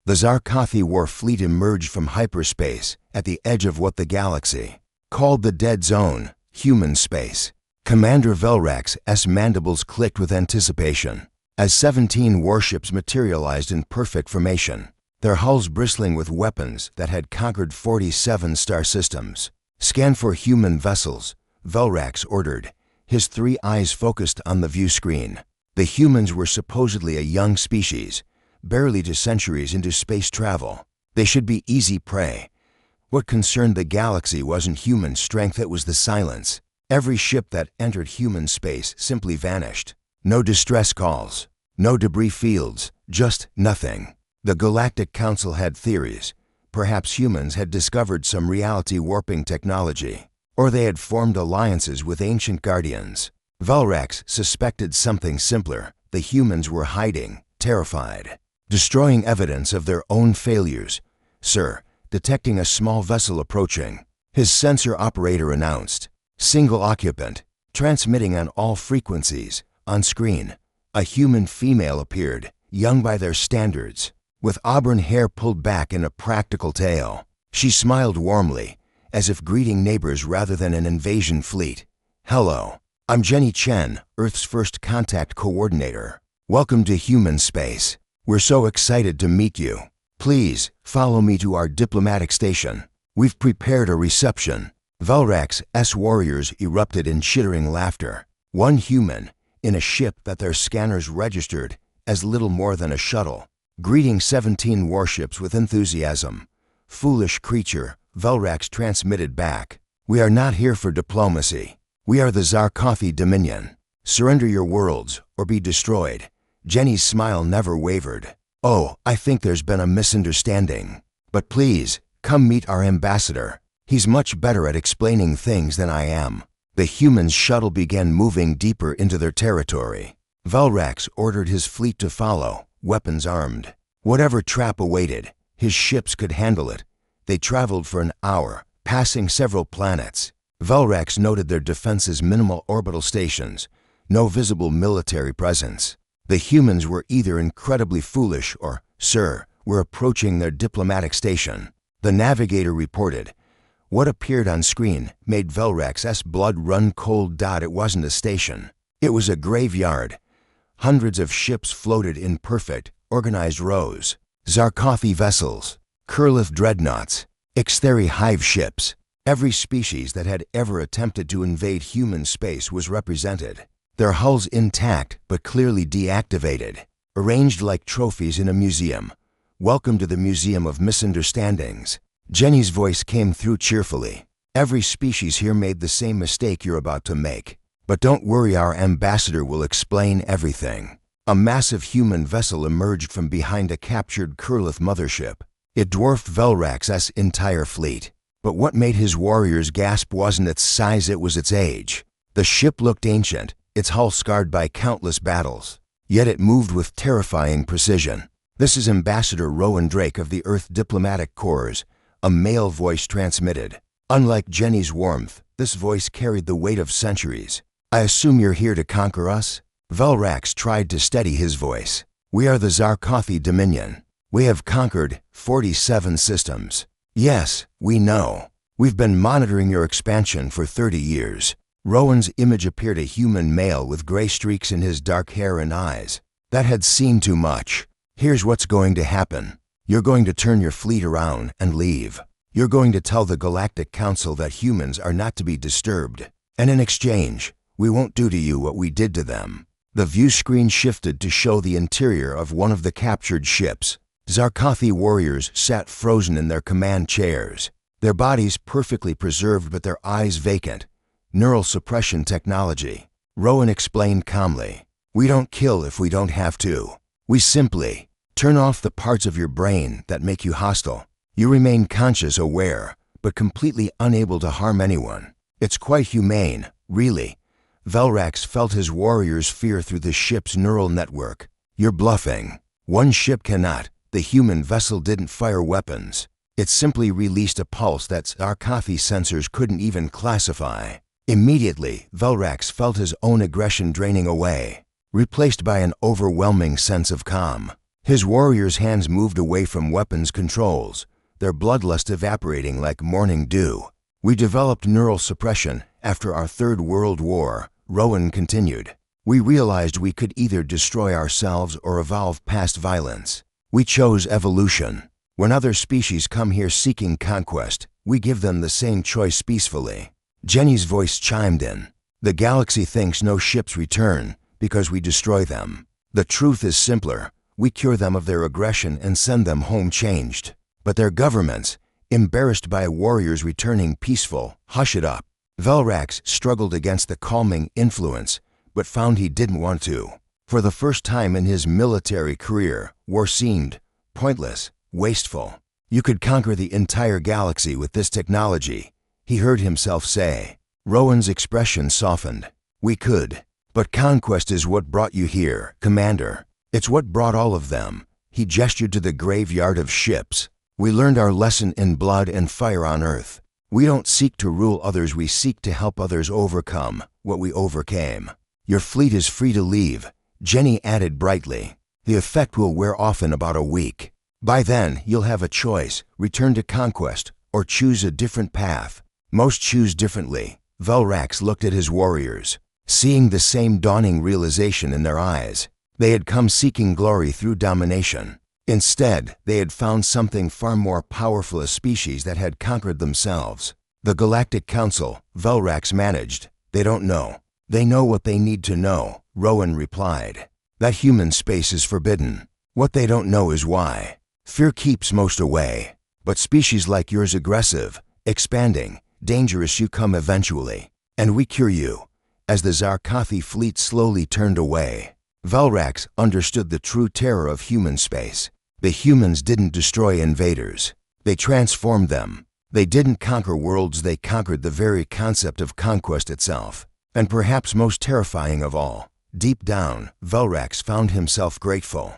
The Zarkothi War fleet emerged from hyperspace at the edge of what the galaxy called the Dead Zone, human space. Commander Velrax's mandibles clicked with anticipation as 17 warships materialized in perfect formation, their hulls bristling with weapons that had conquered 47 star systems. "Scan for human vessels," Velrax ordered, his 3 eyes focused on the view screen. The humans were supposedly a young species, barely 2 centuries into space travel. They should be easy prey. What concerned the galaxy wasn't human strength, it was the silence. Every ship that entered human space simply vanished. No distress calls, no debris fields, just nothing. The Galactic Council had theories. Perhaps humans had discovered some reality warping technology, or they had formed alliances with ancient guardians. Velrax suspected something simpler. The humans were hiding, terrified, destroying evidence of their own failures. "Sir," detecting a small vessel approaching, his sensor operator announced, "Single occupant, transmitting on all frequencies." On screen, a human female appeared, young by their standards, with auburn hair pulled back in a practical tail. She smiled warmly, as if greeting neighbors rather than an invasion fleet. "Hello, I'm Jenny Chen, Earth's first contact coordinator. Welcome to human space. We're so excited to meet you. Please follow me to our diplomatic station. We've prepared a reception." Velrax's warriors erupted in chittering laughter. One human, in a ship that their scanners registered as little more than a shuttle, greeting 17 warships with enthusiasm. "Foolish creature," Velrax transmitted back. "We are not here for diplomacy. We are the Zarkothi Dominion. Surrender your worlds or be destroyed." Jenny's smile never wavered. "Oh, I think there's been a misunderstanding. But please, come meet our ambassador. He's much better at explaining things than I am." The human's shuttle began moving deeper into their territory. Velrax ordered his fleet to follow, weapons armed. Whatever trap awaited, his ships could handle it. They traveled for an hour, passing several planets. Velrax noted their defenses' minimal orbital stations, no visible military presence. The humans were either incredibly foolish or, "Sir, we're approaching their diplomatic station." The navigator reported. What appeared on screen made Velrax's blood run cold. It wasn't a station. It was a graveyard. Hundreds of ships floated in perfect, organized rows. Zarkothi vessels, Kurlith dreadnoughts, Ixtheri hive ships. Every species that had ever attempted to invade human space was represented. Their hulls intact but clearly deactivated, arranged like trophies in a museum. "Welcome to the Museum of Misunderstandings." Jenny's voice came through cheerfully. "Every species here made the same mistake you're about to make. But don't worry, our ambassador will explain everything." A massive human vessel emerged from behind a captured Kurlith mothership. It dwarfed Velrax's entire fleet. But what made his warriors gasp wasn't its size, it was its age. The ship looked ancient, its hull scarred by countless battles. Yet it moved with terrifying precision. "This is Ambassador Rowan Drake of the Earth Diplomatic Corps," a male voice transmitted. Unlike Jenny's warmth, this voice carried the weight of centuries. "I assume you're here to conquer us?" Velrax tried to steady his voice. "We are the Zarkothi Dominion. We have conquered 47 systems." "Yes, we know. We've been monitoring your expansion for 30 years. Rowan's image appeared, a human male with gray streaks in his dark hair and eyes. That had seen too much. "Here's what's going to happen. You're going to turn your fleet around and leave. You're going to tell the Galactic Council that humans are not to be disturbed. And in exchange, we won't do to you what we did to them." The view screen shifted to show the interior of one of the captured ships. Zarkothi warriors sat frozen in their command chairs, their bodies perfectly preserved but their eyes vacant. Neural suppression technology. Rowan explained calmly. "We don't kill if we don't have to. We simply turn off the parts of your brain that make you hostile. You remain conscious, aware, but completely unable to harm anyone. It's quite humane, really." Velrax felt his warriors' fear through the ship's neural network. "You're bluffing. One ship cannot. The human vessel didn't fire weapons. It simply released a pulse that Zarkothi sensors couldn't even classify." Immediately, Velrax felt his own aggression draining away, replaced by an overwhelming sense of calm. His warriors' hands moved away from weapons controls, their bloodlust evaporating like morning dew. We developed neural suppression after our Third World War, Rowan continued. We realized we could either destroy ourselves or evolve past violence. We chose evolution. When other species come here seeking conquest, we give them the same choice peacefully. Jenny's voice chimed in. The galaxy thinks no ships return because we destroy them. The truth is simpler. We cure them of their aggression and send them home changed. But their governments, embarrassed by warriors returning peaceful, hush it up. Velrax struggled against the calming influence, but found he didn't want to. For the first time in his military career, war seemed pointless, wasteful. You could conquer the entire galaxy with this technology, he heard himself say. Rowan's expression softened. We could. But conquest is what brought you here, Commander. It's what brought all of them. He gestured to the graveyard of ships. We learned our lesson in blood and fire on Earth. We don't seek to rule others, we seek to help others overcome what we overcame. Your fleet is free to leave, Jenny added brightly. The effect will wear off in about a week. By then, you'll have a choice, return to conquest or choose a different path. Most choose differently. Velrax looked at his warriors, seeing the same dawning realization in their eyes. They had come seeking glory through domination. Instead, they had found something far more powerful, a species that had conquered themselves. The Galactic Council, Velrax managed. They don't know. They know what they need to know, Rowan replied. That human space is forbidden. What they don't know is why. Fear keeps most away. But species like yours aggressive, expanding, dangerous, you come eventually. And we cure you. As the Zarkathi fleet slowly turned away, Velrax understood the true terror of human space. The humans didn't destroy invaders. They transformed them. They didn't conquer worlds, they conquered the very concept of conquest itself. And perhaps most terrifying of all, deep down, Velrax found himself grateful.